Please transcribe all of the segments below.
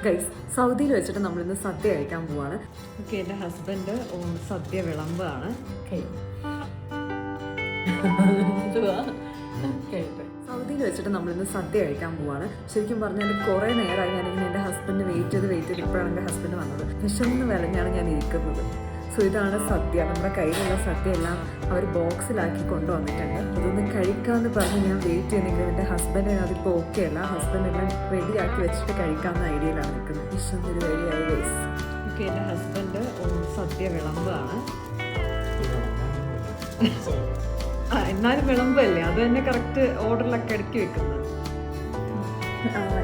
Guys, സൗദിയിൽ വെച്ചിട്ട് നമ്മളിന്ന് സദ്യ കഴിക്കാൻ പോവാണ്. ഓക്കെ, എൻ്റെ ഹസ്ബൻഡ് സദ്യ വിളമ്പാണ്. സൗദിയിൽ വെച്ചിട്ട് നമ്മളിന്ന് സദ്യ കഴിക്കാൻ പോവാണ്. ശരിക്കും പറഞ്ഞാൽ കുറേ നേരമായി ഞാനിങ്ങനെ എൻ്റെ ഹസ്ബൻഡ് വെയിറ്റ് ചെയ്ത് ഇപ്പോഴാണ് എൻ്റെ ഹസ്ബൻഡ് വന്നത്. വിശന്ന് വിളഞ്ഞാണ് ഞാൻ ഇരിക്കുന്നത്. സോ ഇതാണ് സദ്യ. നമ്മുടെ കയ്യിലുള്ള സദ്യ എല്ലാം അവർ ബോക്സിലാക്കി കൊണ്ടുവന്നിട്ടുണ്ട്. അതൊന്ന് കഴിക്കാമെന്ന് പറഞ്ഞ് ഞാൻ വെയിറ്റ് ചെയ്യുന്നെങ്കിലും എൻ്റെ ഹസ്ബൻഡിന് അതിപ്പോൾ ഓക്കെ അല്ല. ഹസ്ബൻഡ് എല്ലാം റെഡിയാക്കി വെച്ചിട്ട് കഴിക്കാമെന്ന ഐഡിയയിലാണ് നിൽക്കുന്നത്. വിശന്നൊരു റെഡിയായി ഗൈസ്. ഓക്കെ, എൻ്റെ ഹസ്ബൻഡ് സദ്യ വിളമ്പാണ്. എന്നാലും വിളമ്പല്ലേ, അത് തന്നെ കറക്റ്റ് ഓർഡറിലൊക്കെ അടുക്കി വെക്കുന്നത്.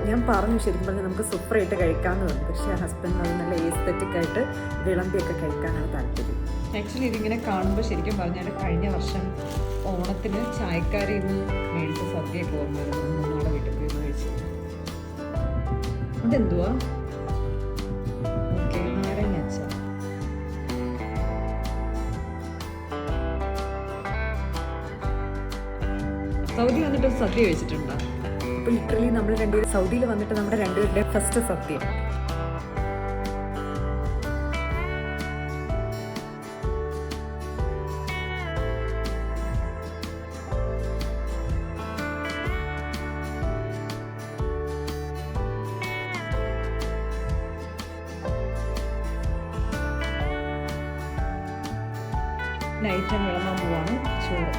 ഞാൻ പറഞ്ഞു ശരിക്കും പറഞ്ഞാൽ നമുക്ക് സൂപ്പറായിട്ട് കഴിക്കാമെന്ന് പറഞ്ഞു. പക്ഷേ ഹസ്ബൻഡ് അത് നല്ല ഏസ്തെറ്റിക് ആയിട്ട് വിളമ്പിയൊക്കെ കഴിക്കാനാണ് താല്പര്യം. ആക്ച്വലി ഇതിങ്ങനെ കാണുമ്പോൾ ശരിക്കും പറഞ്ഞാൽ കഴിഞ്ഞ വർഷം ഓണത്തിന് ചായക്കാരിൽ നിന്ന് മേടിച്ച സദ്യയൊക്കെ ഓർമ്മ വരുന്നു. നമ്മുടെ വീട്ടിൽ പോയി കഴിച്ചു. ഇതെന്തുവാ? ഓക്കെ, നാരങ്ങ അച്ചാർ. സൗദി വന്നിട്ട് സദ്യ കഴിച്ചിട്ടുണ്ടോ? അപ്പോൾ ലിറ്ററലി നമ്മൾ രണ്ടുപേരും സൗദിയിൽ വന്നിട്ട് നമ്മുടെ രണ്ടുപേരുടെ ഫസ്റ്റ് സദ്യ. നൈറ്റ് വിളമ്പാൻ പോവാണ് ചോറ്.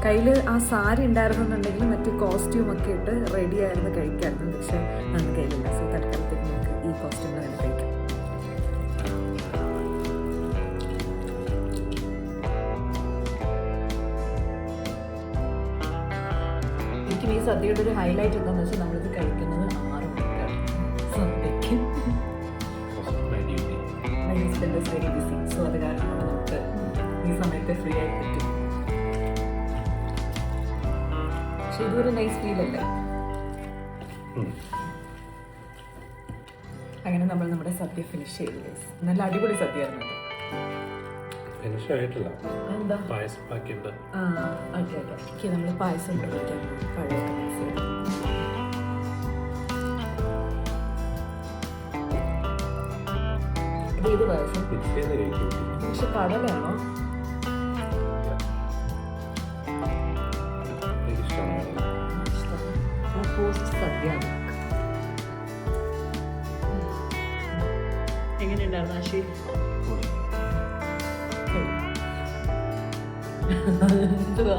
കയ്യിൽ ആ സാരി ഉണ്ടായിരുന്നുണ്ടെങ്കിൽ മറ്റു കോസ്റ്റ്യൂമൊക്കെ ഇട്ട് റെഡി ആയിരുന്നു കഴിക്കാമായിരുന്നു. പക്ഷേ നമുക്ക് കയ്യിലില്ല. സോ തൽക്കാലത്തേക്ക് നമുക്ക് ഈ കോസ്റ്റ്യൂമിൽ തന്നെ കഴിക്കാം. എനിക്കും ഈ സദ്യയുടെ ഒരു ഹൈലൈറ്റ് എന്താണെന്ന് വെച്ചാൽ നമ്മളിത് കഴിക്കുന്നത് 6 മണിക്കാണ് സദ്യക്ക്. My husband is very busy. So അത് കാരണം നമുക്ക് ഈ സമയത്ത് ഫ്രീ ആയി പറ്റും. പക്ഷെ ഇതൊരു നൈസ് ഫീലല്ലേ. അങ്ങനെ നമ്മൾ നമ്മുടെ സദ്യ ഫിനിഷ് ചെയ്തു. നല്ല അടിപൊളി സദ്യയായിരുന്നു. എന്താ ഓക്കെ നമ്മൾ പായസം കഴിക്കാൻ പഴയൊക്കെ മിക്സ് ചെയ്തു. ഇത് പായസം പക്ഷെ കടലാണോ? സദ്യ എങ്ങനെയുണ്ടായിരുന്നു ആശി? എന്തുവാ